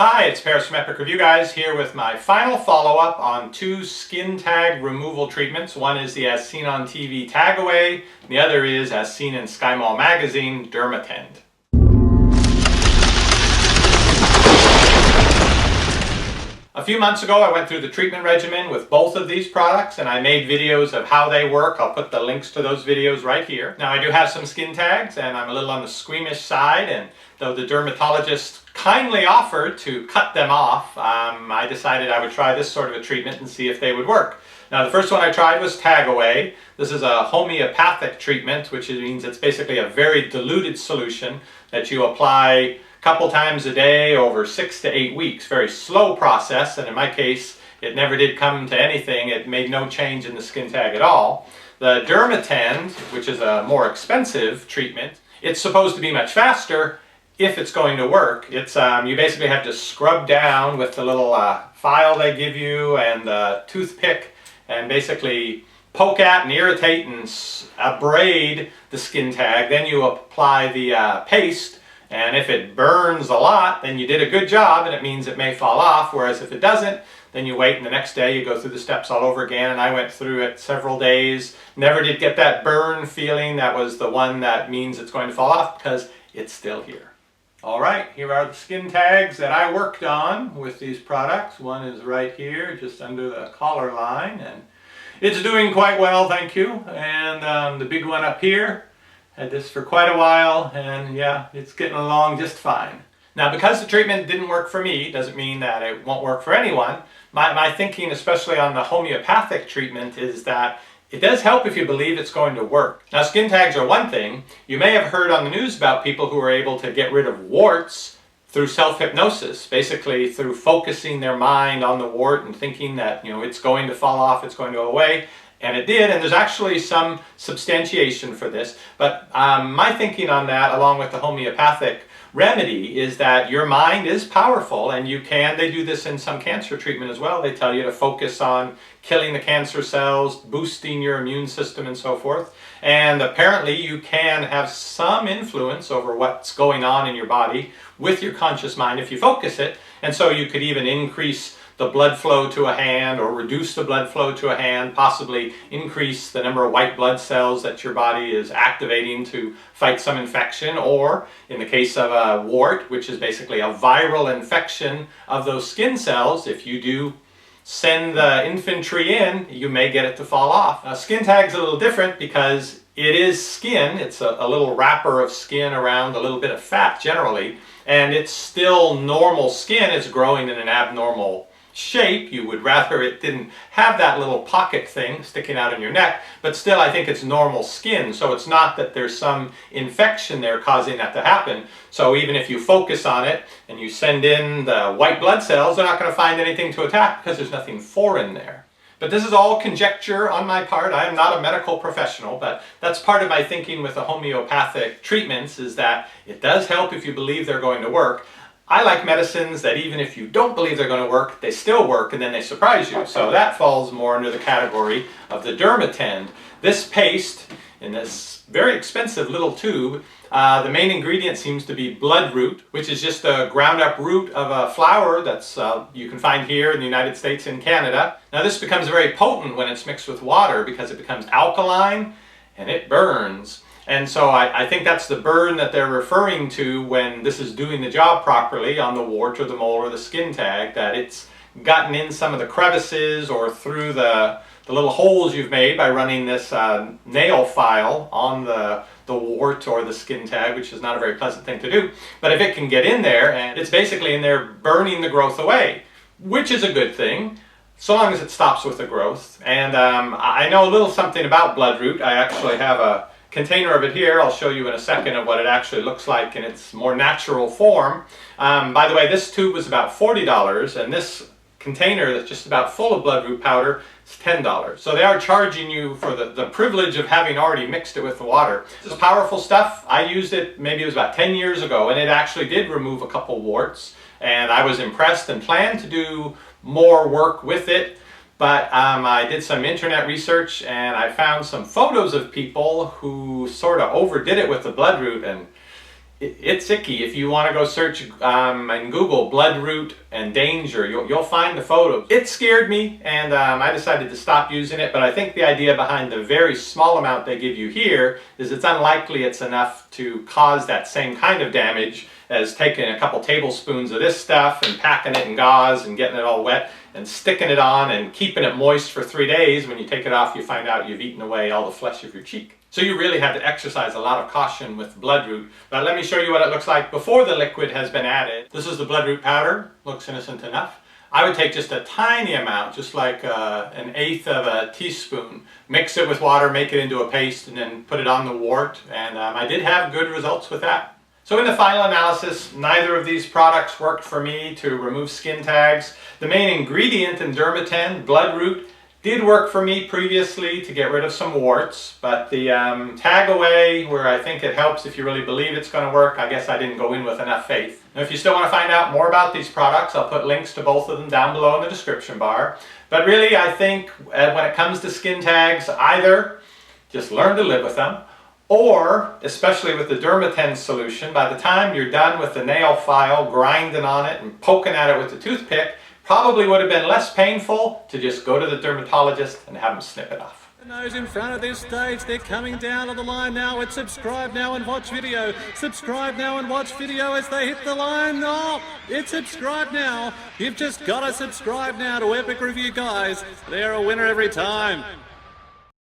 Hi, it's Paris from EpicReviewGuys here with my final follow-up on two skin tag removal treatments. One is the As Seen on TV Tag Away, and the other is As Seen in SkyMall magazine, DermaTend. A few months ago I went through the treatment regimen with both of these products and I made videos of how they work. I'll put the links to those videos right here. Now I do have some skin tags and I'm a little on the squeamish side, and though the dermatologist kindly offered to cut them off, I decided I would try this sort of a treatment and see if they would work. Now the first one I tried was Tag Away. This is a homeopathic treatment, which means it's basically a very diluted solution that you apply couple times a day over 6 to 8 weeks. Very slow process, and in my case it never did come to anything. It made no change in the skin tag at all. The DermaTend, which is a more expensive treatment, it's supposed to be much faster if it's going to work. It's you basically have to scrub down with the little file they give you and the toothpick and basically poke at and irritate and abrade the skin tag. Then you apply the paste, and if it burns a lot, then you did a good job and it means it may fall off. Whereas if it doesn't, then you wait and the next day you go through the steps all over again. And I went through it several days, never did get that burn feeling. That was the one that means it's going to fall off because it's still here. All right, here are the skin tags that I worked on with these products. One is right here, just under the collar line, and it's doing quite well, thank you. And the big one up here, had this for quite a while, and yeah, it's getting along just fine. Now, because the treatment didn't work for me, doesn't mean that it won't work for anyone. My thinking, especially on the homeopathic treatment, is that it does help if you believe it's going to work. Now, skin tags are one thing. You may have heard on the news about people who are able to get rid of warts through self-hypnosis, basically through focusing their mind on the wart and thinking that, it's going to fall off, it's going to go away. And it did, and there's actually some substantiation for this. But my thinking on that, along with the homeopathic remedy, is that your mind is powerful, and they do this in some cancer treatment as well. They tell you to focus on killing the cancer cells, boosting your immune system, and so forth. And apparently you can have some influence over what's going on in your body with your conscious mind if you focus it. And so you could even increase the blood flow to a hand, or reduce the blood flow to a hand, possibly increase the number of white blood cells that your body is activating to fight some infection, or in the case of a wart, which is basically a viral infection of those skin cells, if you do send the infantry in, you may get it to fall off. Now, skin tag's a little different because it is skin. It's a little wrapper of skin around a little bit of fat generally, and it's still normal skin. It's growing in an abnormal shape. You would rather it didn't have that little pocket thing sticking out in your neck, but still I think it's normal skin. So it's not that there's some infection there causing that to happen. So even if you focus on it and you send in the white blood cells, they're not going to find anything to attack because there's nothing foreign there. But this is all conjecture on my part. I am not a medical professional, but that's part of my thinking with the homeopathic treatments, is that it does help if you believe they're going to work. I like medicines that even if you don't believe they're going to work, they still work, and then they surprise you. So that falls more under the category of the DermaTend. This paste, in this very expensive little tube, the main ingredient seems to be bloodroot, which is just a ground up root of a flower that's you can find here in the United States and Canada. Now this becomes very potent when it's mixed with water because it becomes alkaline and it burns. And so I think that's the burn that they're referring to when this is doing the job properly on the wart or the mole or the skin tag, that it's gotten in some of the crevices or through the little holes you've made by running this nail file on the wart or the skin tag, which is not a very pleasant thing to do. But if it can get in there, and it's basically in there burning the growth away, which is a good thing, so long as it stops with the growth. And I know a little something about bloodroot. I actually have a container of it here. I'll show you in a second of what it actually looks like in its more natural form. By the way, this tube was about $40, and this container that's just about full of bloodroot powder is $10. So they are charging you for the privilege of having already mixed it with the water. This is powerful stuff. I used it, maybe it was about 10 years ago, and it actually did remove a couple warts, and I was impressed and planned to do more work with it. But I did some internet research and I found some photos of people who sort of overdid it with the bloodroot, and It's icky. If you want to go search and Google bloodroot and danger, you'll find the photos. It scared me, and I decided to stop using it, but I think the idea behind the very small amount they give you here is it's unlikely it's enough to cause that same kind of damage as taking a couple tablespoons of this stuff and packing it in gauze and getting it all wet and sticking it on and keeping it moist for 3 days. When you take it off, you find out you've eaten away all the flesh of your cheek. So you really have to exercise a lot of caution with bloodroot. But let me show you what it looks like before the liquid has been added. This is the bloodroot powder. Looks innocent enough. I would take just a tiny amount, just like 1/8 of a teaspoon, mix it with water, make it into a paste, and then put it on the wart. And I did have good results with that. So in the final analysis, neither of these products worked for me to remove skin tags. The main ingredient in DermaTend, bloodroot, did work for me previously to get rid of some warts, but the tag away, where I think it helps if you really believe it's going to work, I guess I didn't go in with enough faith. Now, if you still want to find out more about these products, I'll put links to both of them down below in the description bar. But really, I think when it comes to skin tags, either just learn to live with them, or, especially with the DermaTend solution, by the time you're done with the nail file, grinding on it and poking at it with the toothpick, probably would have been less painful to just go to the dermatologist and have them snip it off. Those in front of this stage, they're coming down to the line now. It's subscribe now and watch video. Subscribe now and watch video as they hit the line. Oh, it's subscribe now. You've just got to subscribe now to Epic Review Guys. They're a winner every time.